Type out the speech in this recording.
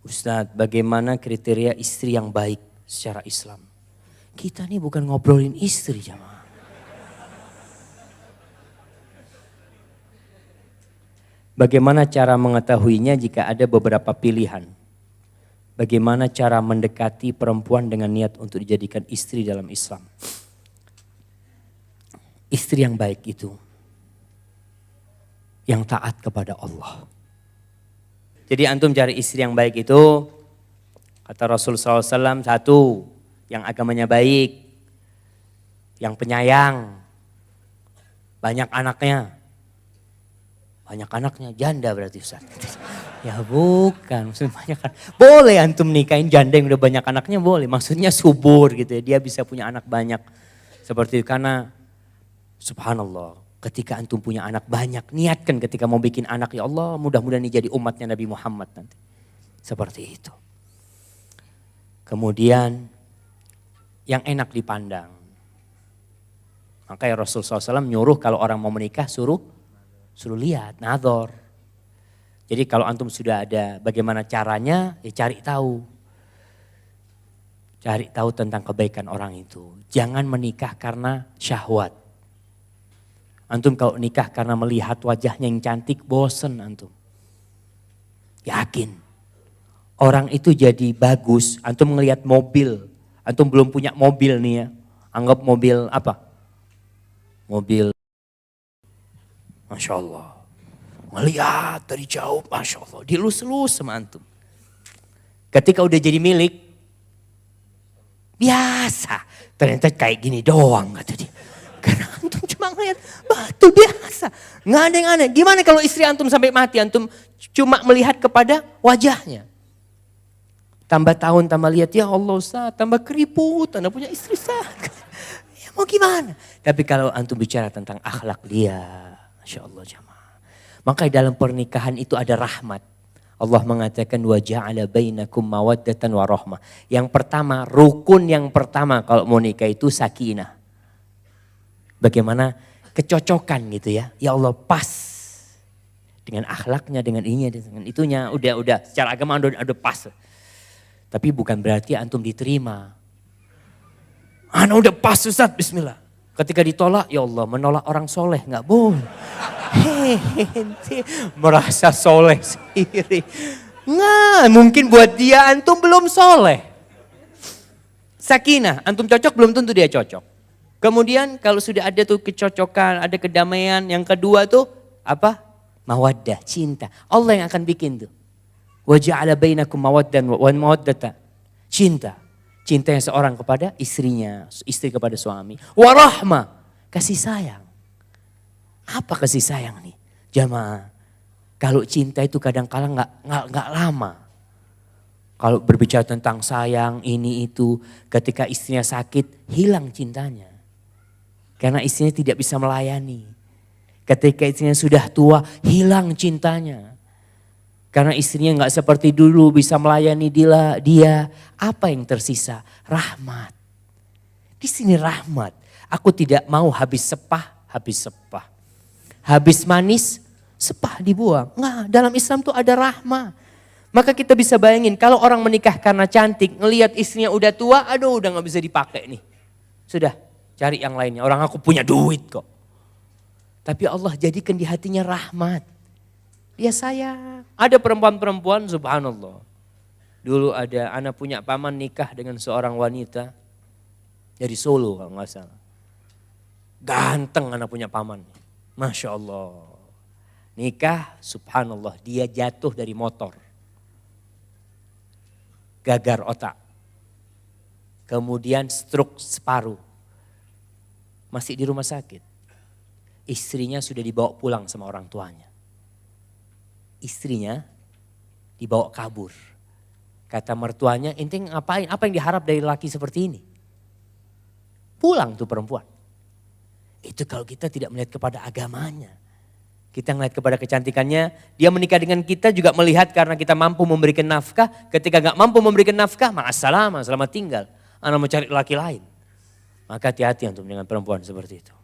Ustadz, bagaimana kriteria istri yang baik secara Islam? Kita nih bukan ngobrolin istri, jamaah. Bagaimana cara mengetahuinya jika ada beberapa pilihan? Bagaimana cara mendekati perempuan dengan niat untuk dijadikan istri dalam Islam? Istri yang baik itu yang taat kepada Allah. Jadi antum cari istri yang baik itu, kata Rasulullah SAW, satu, yang agamanya baik, yang penyayang, banyak anaknya. Banyak anaknya, janda berarti Ustaz. Ya bukan, maksudnya banyak anak. Boleh antum nikahin janda yang udah banyak anaknya, boleh. Maksudnya subur gitu ya, dia bisa punya anak banyak. Seperti itu, karena subhanallah, ketika antum punya anak banyak, niatkan ketika mau bikin anak, ya Allah mudah-mudahan ini jadi umatnya Nabi Muhammad nanti. Seperti itu. Kemudian yang enak dipandang. Makanya Rasulullah SAW nyuruh kalau orang mau menikah suruh lihat, nadhor. Jadi kalau antum sudah ada bagaimana caranya, ya cari tahu. Cari tahu tentang kebaikan orang itu. Jangan menikah karena syahwat. Antum kalau nikah karena melihat wajahnya yang cantik, bosen antum. Yakin. Orang itu jadi bagus, antum ngelihat mobil. Antum belum punya mobil nih ya. Anggap mobil apa? Mobil. Masya Allah. Ngelihat dari jauh, Masya Allah. Dilus-lus sama antum. Ketika udah jadi milik, biasa. Ternyata kayak gini doang kata dia. Karena antum cuma ngeliat batu biasa. Nggak ada yang aneh. Gimana kalau istri antum sampai mati, antum cuma melihat kepada wajahnya. Tambah tahun, tambah lihat, ya Allah Ustaz, tambah keriput, anda punya istri Ustaz. Ya mau gimana? Tapi kalau antum bicara tentang akhlak dia, Masya Allah jamaah. Maka dalam pernikahan itu ada rahmat. Allah mengatakan wa ja'ala bainakum mawaddatan wa rahmah. Yang pertama, rukun yang pertama kalau mau nikah itu sakinah. Bagaimana kecocokan gitu ya. Ya Allah pas dengan akhlaknya, dengan ininya, dengan itunya. Udah secara agama udah pas. Tapi bukan berarti antum diterima. Udah pas Ustaz, bismillah. Ketika ditolak, ya Allah menolak orang soleh. Gak boleh. Merasa soleh sendiri. Nggak, mungkin buat dia antum belum soleh. Sakinah, antum cocok belum tentu dia cocok. Kemudian kalau sudah ada tuh kecocokan, ada kedamaian. Yang kedua tuh apa? Mawaddah, cinta. Allah yang akan bikin tuh. Wa ja'ala bainakum mawaddan wa mawaddata. Cinta. Cinta yang seorang kepada istrinya, istri kepada suami. Wa rahmah, kasih sayang. Apa kasih sayang nih? Jamaah, kalau cinta itu kadang-kala nggak lama. Kalau berbicara tentang sayang ini itu, ketika istrinya sakit hilang cintanya. Karena istrinya tidak bisa melayani. Ketika istrinya sudah tua hilang cintanya. Karena istrinya nggak seperti dulu bisa melayani dia. Apa yang tersisa? Rahmat. Di sini rahmat. Aku tidak mau habis sepah. Habis manis, sepah dibuang. Nggak, dalam Islam tuh ada rahmat. Maka kita bisa bayangin kalau orang menikah karena cantik, ngelihat istrinya udah tua, aduh udah nggak bisa dipakai nih. Sudah, cari yang lainnya. Orang aku punya duit kok. Tapi Allah jadikan di hatinya rahmat. Dia sayang. Ada perempuan-perempuan subhanallah. Dulu ada anak punya paman nikah dengan seorang wanita dari Solo kalau nggak salah. Ganteng anak punya paman. Masya Allah. Nikah subhanallah dia jatuh dari motor. Gagar otak. Kemudian stroke separuh. Masih di rumah sakit. Istrinya sudah dibawa pulang sama orang tuanya. Istrinya dibawa kabur. Kata mertuanya, ente ngapain? Apa yang diharap dari laki seperti ini? Pulang tuh perempuan. Itu kalau kita tidak melihat kepada agamanya. Kita melihat kepada kecantikannya. Dia menikah dengan kita juga melihat karena kita mampu memberikan nafkah. Ketika gak mampu memberikan nafkah, ma'assalamah, selamat tinggal. Anak mau cari laki lain. Maka hati-hati untuk dengan perempuan seperti itu.